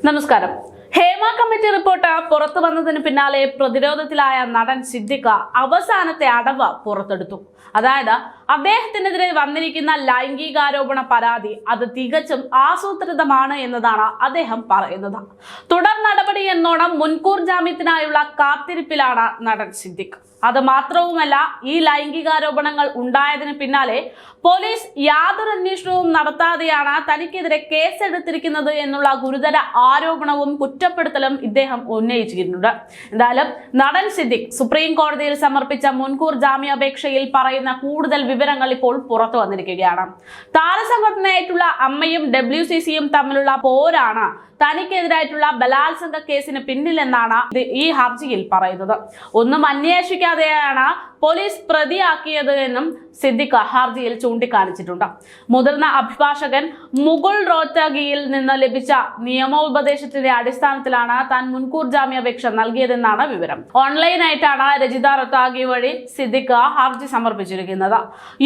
നമസ്കാരം. Hema committee report പുറത്തു വന്നതിന് പിന്നാലെ പ്രതിരോധത്തിലായ നടൻ സിദ്ദിഖ് അവസാനത്തെ അടവ് പുറത്തെടുത്തു. അതായത് അദ്ദേഹത്തിനെതിരെ വന്നിരിക്കുന്ന ലൈംഗികാരോപണ പരാതി അത് തികച്ചും ആസൂത്രിതമാണ് എന്നതാണ് അദ്ദേഹം പറയുന്നത്. തുടർ നടപടി എന്നോണം മുൻകൂർ ജാമ്യത്തിനായുള്ള കാത്തിരിപ്പിലാണ് നടൻ സിദ്ദിഖ്. അത് മാത്രവുമല്ല, ഈ ലൈംഗികാരോപണങ്ങൾ ഉണ്ടായതിന് പിന്നാലെ പോലീസ് യാതൊരു അന്വേഷണവും നടത്താതെയാണ് തനിക്കെതിരെ കേസെടുത്തിരിക്കുന്നത് എന്നുള്ള ഗുരുതര ആരോപണവും കുറ്റപ്പെടുത്തലും ഇദ്ദേഹം ഉന്നയിച്ചിട്ടുണ്ട്. എന്തായാലും നടൻ സിദ്ദിഖ് സുപ്രീം കോടതിയിൽ സമർപ്പിച്ച മുൻകൂർ ജാമ്യാപേക്ഷയിൽ പറയുന്ന കൂടുതൽ വിവരങ്ങൾ ഇപ്പോൾ പുറത്തു വന്നിരിക്കുകയാണ്. താരസംഘടനയായിട്ടുള്ള അമ്മയും WCCയും തമ്മിലുള്ള പോരാണ് തനിക്കെതിരായിട്ടുള്ള ബലാത്സംഗ കേസിന് പിന്നിലെന്നാണ് ഈ ഹർജിയിൽ പറയുന്നത്. ഒന്നും അന്വേഷിക്കാതെയാണ് പോലീസ് പ്രതിയാക്കിയത് എന്നും സിദ്ദിഖ് ഹർജിയിൽ ചൂണ്ടിക്കാണിച്ചിട്ടുണ്ട്. മുതിർന്ന അഭിഭാഷകൻ മുകുൾ റോത്തഗിയിൽ നിന്ന് ലഭിച്ച നിയമോപദേശത്തിന്റെ അടിസ്ഥാനത്തിലാണ് താൻ മുൻകൂർ ജാമ്യാപേക്ഷ നൽകിയതെന്നാണ് വിവരം. ഓൺലൈനായിട്ടാണ് രജിത റോത്തഗി വഴി സിദ്ദിഖ് ഹർജി സമർപ്പിച്ചിരിക്കുന്നത്.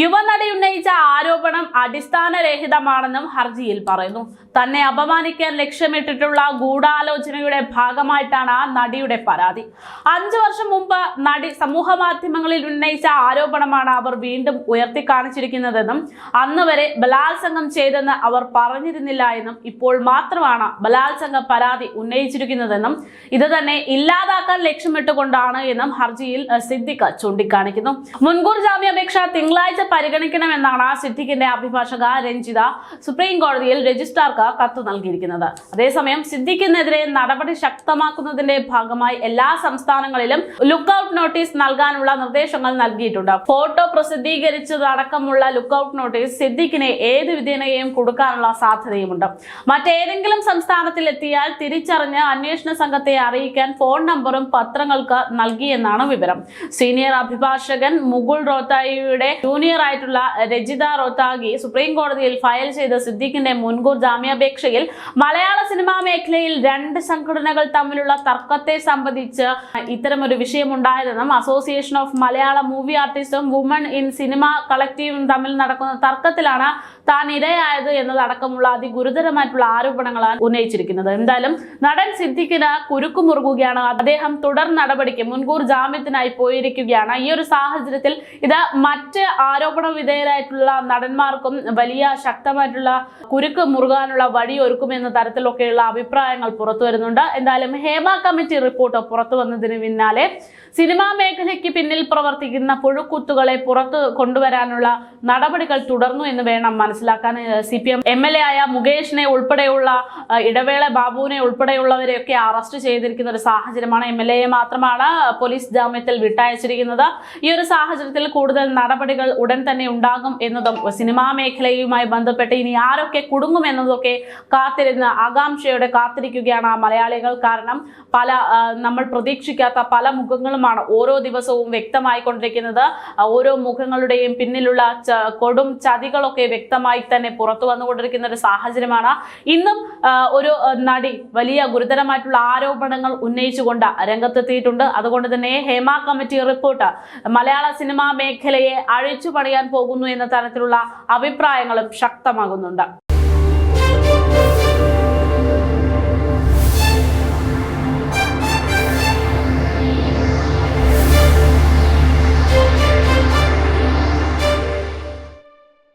യുവനടി ഉന്നയിച്ച ആരോപണം അടിസ്ഥാനരഹിതമാണെന്നും ഹർജിയിൽ പറയുന്നു. തന്നെ അപമാനിക്കാൻ ലക്ഷ്യമിട്ടിട്ടുള്ള ഗൂഢാലോചനയുടെ ഭാഗമായിട്ടാണ് നടിയുടെ പരാതി. 5 വർഷം മുമ്പ് നടി സമൂഹ മാധ്യമങ്ങളിൽ ഉന്നയിച്ച ആരോപണമാണ് അവർ വീണ്ടും ഉയർത്തി കാണിച്ചിരിക്കുന്നതെന്നും അന്ന് വരെ ബലാത്സംഗം ചെയ്തെന്ന് അവർ പറഞ്ഞിരുന്നില്ല എന്നും ഇപ്പോൾ മാത്രമാണ് ബലാത്സംഗ പരാതി ഉന്നയിച്ചിരിക്കുന്നതെന്നും ഇത് തന്നെ ഇല്ലാതാക്കാൻ ലക്ഷ്യമിട്ടുകൊണ്ടാണ് എന്നും ഹർജിയിൽ സിദ്ദിഖ് ചൂണ്ടിക്കാണിക്കുന്നു. മുൻകൂർ ജാമ്യാപേക്ഷ തിങ്കളാഴ്ച പരിഗണിക്കണമെന്നാണ് സിദ്ദിഖിന്റെ അഭിഭാഷക രഞ്ജിത സുപ്രീം കോടതിയിൽ രജിസ്ട്രാർക്ക് കത്ത് നൽകിയിരിക്കുന്നത്. അതേസമയം സിദ്ദിഖിനെതിരെ നടപടി ശക്തമാക്കുന്നതിന്റെ ഭാഗമായി എല്ലാ സംസ്ഥാനങ്ങളിലും ലുക്കൌട്ട് നോട്ടീസ് നൽകാനുള്ള നിർദ്ദേശങ്ങൾ നൽകിയിട്ടുണ്ട്. ഫോട്ടോ പ്രസിദ്ധീകരിച്ചതടക്കമുള്ള ലുക്കൌട്ട് നോട്ടീസ് സിദ്ദിഖിനെ ഏത് വിധേനയും കൊടുക്കാനുള്ള സാധ്യതയുമുണ്ട്. മറ്റേതെങ്കിലും സംസ്ഥാനത്തിൽ എത്തിയാൽ തിരിച്ചറിഞ്ഞ് അന്വേഷണ സംഘത്തെ അറിയിക്കാൻ ഫോൺ നമ്പറും പത്രങ്ങൾക്ക് നൽകിയെന്നാണ് വിവരം. സീനിയർ അഭിഭാഷകൻ മുകുൾ റോത്തഗിയുടെ ജൂനിയർ ആയിട്ടുള്ള രജിത റോത്തഗി സുപ്രീം കോടതിയിൽ ഫയൽ ചെയ്ത സിദ്ദിഖിന്റെ മുൻകൂർ ജാമ്യാപേക്ഷയിൽ മലയാള സിനിമാ മേഖലയിൽ 2 സംഘടനകൾ തമ്മിലുള്ള തർക്കത്തെ സംബന്ധിച്ച് ഇത്തരമൊരു വിഷയമുണ്ടായതെന്നും association of Malayala movie ആർട്ടിസ്റ്റും woman in cinema കളക്റ്റീവും തമ്മിൽ നടക്കുന്ന തർക്കത്തിലാണ് താൻ ഇരയായത് എന്നതടക്കമുള്ള അതിഗുരുതരമായിട്ടുള്ള ആരോപണങ്ങളാണ് ഉന്നയിച്ചിരിക്കുന്നത്. എന്തായാലും നടൻ സിദ്ദിഖിന് കുരുക്കുമുറുകുകയാണ്. അദ്ദേഹം തുടർ നടപടിക്ക് മുൻകൂർ ജാമ്യത്തിനായി പോയിരിക്കുകയാണ്. ഈ ഒരു സാഹചര്യത്തിൽ ഇത് മറ്റ് ആരോപണ വിധേയരായിട്ടുള്ള നടന്മാർക്കും വലിയ ശക്തമായിട്ടുള്ള കുരുക്ക് മുറുകാനുള്ള വഴിയൊരുക്കുമെന്ന തരത്തിലൊക്കെയുള്ള അഭിപ്രായങ്ങൾ പുറത്തു വരുന്നുണ്ട്. എന്തായാലും ഹേമ കമ്മിറ്റി റിപ്പോർട്ട് പുറത്തു വന്നതിന് പിന്നാലെ സിനിമാ മേഖലയ്ക്ക് പിന്നിൽ പ്രവർത്തിക്കുന്ന പുഴുക്കുത്തുകളെ പുറത്തു കൊണ്ടുവരാനുള്ള നടപടികൾ തുടർന്നു എന്ന് വേണം മനസ്സിലാക്കാൻ. CPM MLA ആയ മുകേഷിനെ ഉൾപ്പെടെയുള്ള ഇടവേള ബാബുവിനെ ഉൾപ്പെടെയുള്ളവരെയൊക്കെ അറസ്റ്റ് ചെയ്തിരിക്കുന്ന ഒരു സാഹചര്യമാണ്. MLA മാത്രമാണ് പോലീസ് ജാമ്യത്തിൽ വിട്ടയച്ചിരിക്കുന്നത്. ഈ ഒരു സാഹചര്യത്തിൽ കൂടുതൽ നടപടികൾ ഉടൻ തന്നെ ഉണ്ടാകും എന്നതും സിനിമാ മേഖലയുമായി ബന്ധപ്പെട്ട് ഇനി ആരൊക്കെ കുടുങ്ങും എന്നതൊക്കെ കാത്തിരുന്ന് ആകാംക്ഷയോടെ കാത്തിരിക്കുകയാണ് മലയാളികൾ. കാരണം നമ്മൾ പ്രതീക്ഷിക്കാത്ത പല മുഖങ്ങളുമാണ് ഓരോ ദിവസവും വ്യക്തമായിക്കൊണ്ടിരിക്കുന്നത്. ഓരോ മുഖങ്ങളുടെയും പിന്നിലുള്ള കൊടും ചതികളൊക്കെ വ്യക്തമായി തന്നെ പുറത്തു വന്നുകൊണ്ടിരിക്കുന്ന ഒരു സാഹചര്യമാണ്. ഇന്നും ഒരു നടി വലിയ ഗുരുതരമായിട്ടുള്ള ആരോപണങ്ങൾ ഉന്നയിച്ചുകൊണ്ട് രംഗത്തെത്തിയിട്ടുണ്ട്. അതുകൊണ്ട് തന്നെ ഹേമ കമ്മിറ്റി റിപ്പോർട്ട് മലയാള സിനിമാ മേഖലയെ അഴിച്ചു പണിയാൻ പോകുന്നു എന്ന തരത്തിലുള്ള അഭിപ്രായങ്ങളും ശക്തമാകുന്നുണ്ട്.